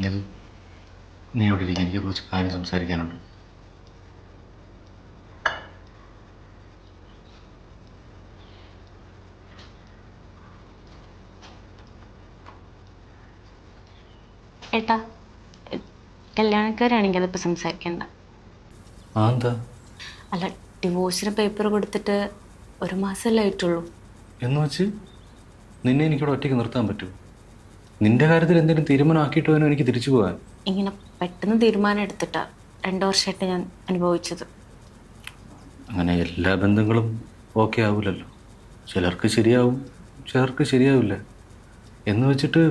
ഇത് നീ ഇവിടെ ഇരിക്കും, എനിക്ക് കുറച്ച് കാര്യം സംസാരിക്കാനുണ്ട്. ഏട്ടാ, കല്യാണക്കാരാണെങ്കിൽ അതിപ്പോൾ സംസാരിക്കണ്ട. ആ എന്താ? അല്ല, ഡിവോഴ്സിന് പേപ്പർ കൊടുത്തിട്ട് 1 മാസമല്ലേ ആയിട്ടുള്ളൂ. എന്ന് വെച്ച് നിന്നെ എനിക്കിവിടെ ഒറ്റയ്ക്ക് നിർത്താൻ പറ്റുമോ? നിന്റെ കാര്യത്തിൽ എന്തെങ്കിലും തീരുമാനം ആക്കിയിട്ട് വേണം എനിക്ക് തിരിച്ചു പോകാൻ. ഇങ്ങനെ പെട്ടെന്ന് തീരുമാനം എടുത്തിട്ടാ 2 വർഷമായിട്ട് ഞാൻ അനുഭവിച്ചത്. അങ്ങനെ എല്ലാ ബന്ധങ്ങളും ഓക്കെ ആവില്ലല്ലോ. ചിലർക്ക് ശരിയാവും, ചിലർക്ക് ശരിയാവില്ല. എന്ന് വെച്ചിട്ട്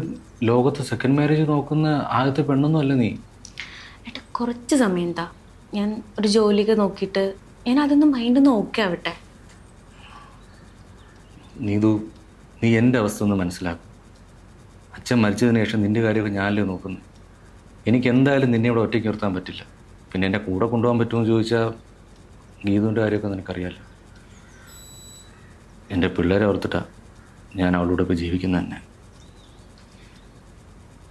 ലോകത്ത് സെക്കൻഡ് മാരേജ് നോക്കുന്ന ആദ്യത്തെ പെണ്ണൊന്നും അല്ല നീ. ഏട്ടാ, കുറച്ച് സമയം എന്താ, ഞാൻ ഒരു ജോലിയൊക്കെ നോക്കിയിട്ട് ഞാൻ അതൊന്നും മൈൻഡൊന്ന് ഓക്കെ ആവട്ടെ. നീ എൻ്റെ അവസ്ഥ ഒന്ന് മനസ്സിലാക്കും. അച്ഛൻ മരിച്ചതിന് ശേഷം നിൻ്റെ കാര്യമൊക്കെ ഞാനല്ലേ നോക്കുന്നത്. എനിക്ക് എന്തായാലും നിന്നെ ഇവിടെ ഒറ്റയ്ക്ക് നിർത്താൻ പറ്റില്ല. പിന്നെ എൻ്റെ കൂടെ കൊണ്ടുപോകാൻ പറ്റുമെന്ന് ചോദിച്ചാൽ ഗീതുവിൻ്റെ കാര്യമൊക്കെ നിനക്കറിയാമല്ലോ. എൻ്റെ പിള്ളേരെ ഓർത്തിട്ടാണ് ഞാൻ അവളോട് ഇപ്പോൾ ജീവിക്കുന്നത് തന്നെ.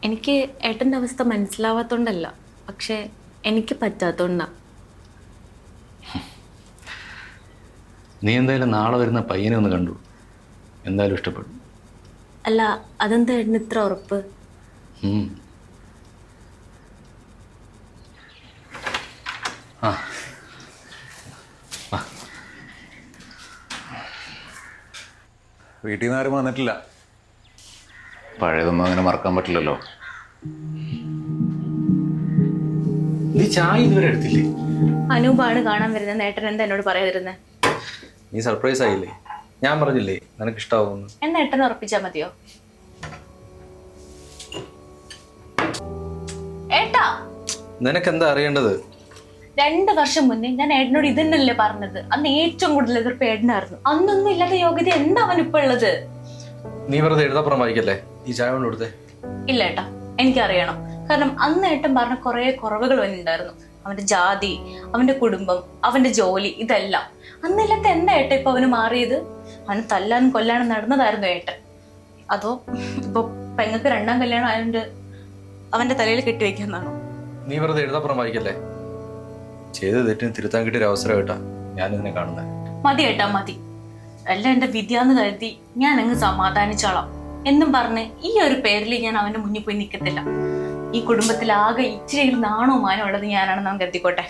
എനിക്ക് ഏട്ടൻ്റെ അവസ്ഥ മനസ്സിലാവാത്തോണ്ടല്ല, പക്ഷേ എനിക്ക് പറ്റാത്തോണ്ടാണ്. നീ എന്തായാലും നാളെ വരുന്ന പയ്യനെ ഒന്ന് കണ്ടു, എന്തായാലും ഇഷ്ടപ്പെടും. അല്ല, അതെന്താ ഏട്ടന് ഇത്ര ഉറപ്പ്? ആ വീട്ടിൽ നിന്ന് ആരും വന്നിട്ടില്ല. പഴയതൊന്നും അങ്ങനെ മറക്കാൻ പറ്റില്ലല്ലോ. നീ ചായ ഇതുവരെ എടുത്തില്ലേ? അനൂപാണ് കാണാൻ വരുന്നത്. ഏട്ടൻ എന്താ എന്നോട് പറയാതിരുന്നത്? നീ സർപ്രൈസ് ആയില്ലേ? ഞാൻ പറഞ്ഞില്ലേ നിനക്ക് ഇഷ്ടാവുമെന്ന്. എന്നാ ഏട്ടനെ ഉറപ്പിച്ചാൽ മതിയോ? ഏട്ടാ, നിനക്കെന്താ അറിയേണ്ടത്? 2 വർഷം മുന്നേ ഞാൻ ഏട്ടനോട് ഇതന്നല്ലേ പറഞ്ഞത്. അന്ന് ഏറ്റവും കൂടുതൽ എതിർപ്പ് ഏട്ടനായിരുന്നു. അന്നൊന്നും ഇല്ലാത്ത യോഗ്യത എന്താ അവനിപ്പോ ഉള്ളത്? നീ വെറുതെ എഴുതാപ്പുറം വായിക്കല്ലേ. ഈ ചായ കൊണ്ട് കൊടുത്തേ. ഇല്ല ഏട്ടാ, എനിക്കറിയണം. കാരണം അന്ന് ഏട്ടൻ പറഞ്ഞ കുറെ കുറവുകൾ അവനുണ്ടായിരുന്നു. അവന്റെ ജാതി, അവന്റെ കുടുംബം, അവന്റെ ജോലി, ഇതെല്ലാം. അന്നില്ലാത്ത എന്താ ഏട്ടൻ ഇപ്പൊ അവന് മാറിയത്? അവന് തല്ലാനും കൊല്ലാനും നടന്നതായിരുന്നു ഏട്ടൻ. അതോ ഇപ്പൊ പെങ്ങൾക്ക് 2ാം കല്യാണം ആയതുകൊണ്ട് അവന്റെ തലയിൽ കെട്ടിവെക്കാന്നാണോ? നീ വെറുതെ എഴുതാപ്പുറം വായിക്കല്ലേ. ചെയ്ത് തെറ്റിന് തിരുത്താൻ കിട്ടിയൊരു അവസരം കേട്ടാ ഞാനിതിനെ കാണുന്നത്. മതി ഏട്ടാ, മതി. എല്ലാം എന്റെ വിദ്യാന്ന് കരുതി ഞാൻ അങ്ങ് സമാധാനിച്ചോളാം എന്നും പറഞ്ഞ് ഈ ഒരു പേരിൽ ഞാൻ അവന്റെ മുന്നിൽ പോയി നിൽക്കത്തില്ല. ഈ കുടുംബത്തിൽ ആകെ ഇച്ചിരി നാണോ മാനോ ഉള്ളത് ഞാനാണെന്ന് അവൻ കരുതിക്കോട്ടെ.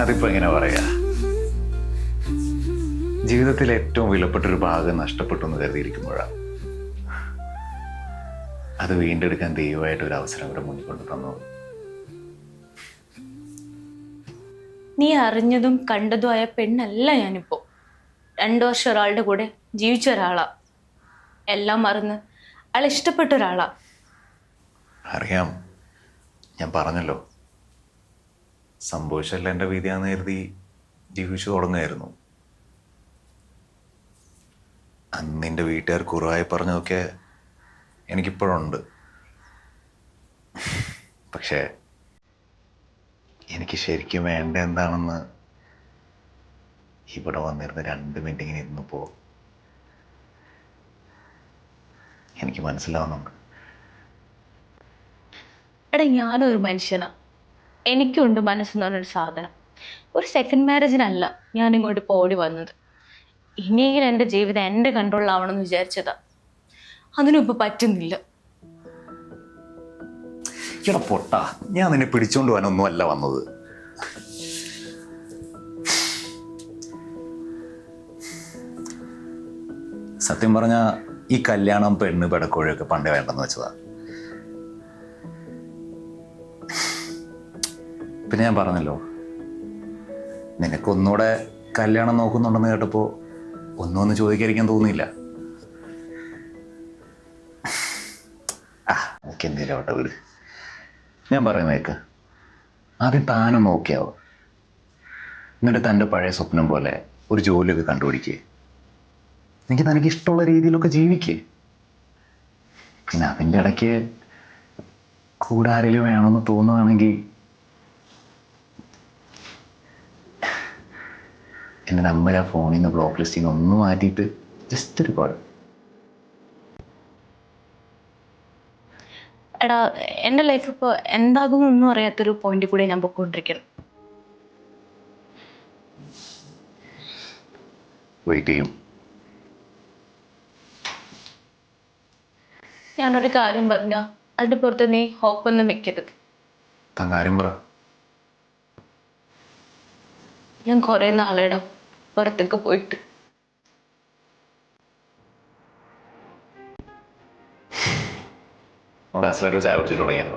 അതിപ്പോ എങ്ങനെ പറയാ, ജീവിതത്തിലെ ഏറ്റവും വിലപ്പെട്ടൊരു ഭാഗം നഷ്ടപ്പെട്ടു എന്ന് കരുതിയിരിക്കുമ്പോഴാണ് അത് വീണ്ടെടുക്കാൻ ദൈവമായിട്ടൊരു അവസരം ഇവിടെ മുന്നിൽ കൊണ്ട് തന്നത്. നീ അറിഞ്ഞതും കണ്ടതുമായ പെണ്ണല്ല ഞാനിപ്പോ. 2 വർഷം ഒരാളുടെ കൂടെ ജീവിച്ച ഒരാളാ. എല്ലാം മറന്ന് അയാൾ ഇഷ്ടപ്പെട്ട ഒരാളാ. അറിയാം, ഞാൻ പറഞ്ഞല്ലോ, സംഭവിച്ചല്ല എൻ്റെ വിധിയാന്ന് കരുതി ജീവിച്ചു തുടങ്ങുമായിരുന്നു. അന്ന് എൻ്റെ വീട്ടുകാർ കുറവായി പറഞ്ഞതൊക്കെ എനിക്കിപ്പോഴുണ്ട്. പക്ഷേ എനിക്ക് ശരിക്കും വേണ്ട എന്താണെന്ന് ഇവിടെ വന്നിരുന്ന് 2 മിനിറ്റ് ഇങ്ങനെ ഇരുന്നപ്പോൾ എനിക്ക് മനസ്സിലാവുന്നുണ്ട്. എടാ, ഞാനൊരു മനുഷ്യനാ. എനിക്കുണ്ട് മനസ്സെന്ന് പറഞ്ഞൊരു സാധനം. ഒരു സെക്കൻഡ് മാരേജിനല്ല ഞാൻ ഇങ്ങോട്ട് ഇപ്പോൾ ഓടി വന്നത്. ഇനിയെങ്കിലും എൻ്റെ ജീവിതം എൻ്റെ കൺട്രോളിലാവണമെന്ന് വിചാരിച്ചതാ. അതിനും ഇപ്പൊ പറ്റുന്നില്ല. എടാ പൊട്ടാ, ഞാൻ നിന്നെ പിടിച്ചോണ്ട് പോകാനൊന്നും അല്ല വന്നത്. സത്യം പറഞ്ഞ ഈ കല്യാണം, പെണ്ണ്, പെടക്കോഴയൊക്കെ പണ്ടേ വേണ്ടെന്ന് വെച്ചതാ. പിന്നെ ഞാൻ പറഞ്ഞല്ലോ, നിനക്കൊന്നുകൂടെ കല്യാണം നോക്കുന്നുണ്ടെന്ന് കേട്ടപ്പോൾ ഒന്നും ചോദിക്കാതിരിക്കാൻ തോന്നിയില്ല. ഓക്കെ, എന്തേലും ആവട്ടെ വീട്. ഞാൻ പറയുന്നേക്ക്, ആദ്യം താനും നോക്കിയാവും. എന്നിട്ട് തൻ്റെ പഴയ സ്വപ്നം പോലെ ഒരു ജോലിയൊക്കെ കണ്ടുപിടിക്കുക. എനിക്ക് തനിക്ക് ഇഷ്ടമുള്ള രീതിയിലൊക്കെ ജീവിക്കേ. പിന്നെ അതിൻ്റെ ഇടയ്ക്ക് കൂടെ ആരെങ്കിലും വേണമെന്ന് തോന്നുകയാണെങ്കിൽ എൻ്റെ നമ്പർ ആ ഫോണിൽ നിന്ന് ബ്ലോക്ക് ലിസ്റ്റിൽ നിന്ന് ഒന്ന് മാറ്റിയിട്ട് ജസ്റ്റ് ഒരു കോൾ. എടാ, എൻ്റെ ലൈഫ് ഇപ്പോൾ എന്താകുമെന്നൊന്നും അറിയാത്തൊരു പോയിന്റിൽ കൂടെ ഞാൻ പൊയ്ക്കൊണ്ടിരിക്കണം. വെയിറ്റ് ചെയ്യും. ഞാനൊരു കാര്യം പറഞ്ഞ അതിൻ്റെ പുറത്ത് നീ ഹോപ്പൊന്നും വെക്കരുത്. താൻ കാര്യം പറ. ഞാൻ കുറേ നാളെടാ പുറത്തേക്ക് പോയിട്ട്. ക്ലാസ്സിലൊരു ചായ കുടിച്ചിട്ട് തുടങ്ങിയത്.